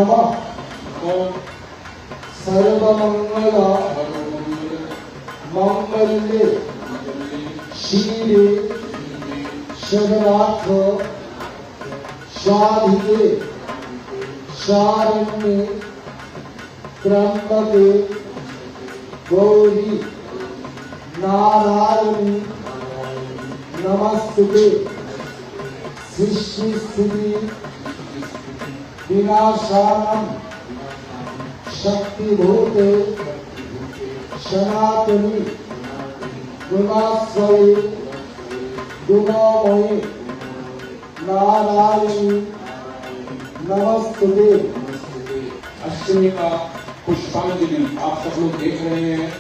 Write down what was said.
नमः सर्वमंगल मंगल्ये शिवे शरणार्थ शाधिके शारण्ये त्र्यंबके गौरी नारायणी नमस्तुते सृष्टि स्थिति विनाशानम शक्तिभूते सनातनी गुणास्वये गुणमयी नारायणी नमस्तुते। अष्टमी का पुष्पांजलि आप सब लोग देख रहे हैं।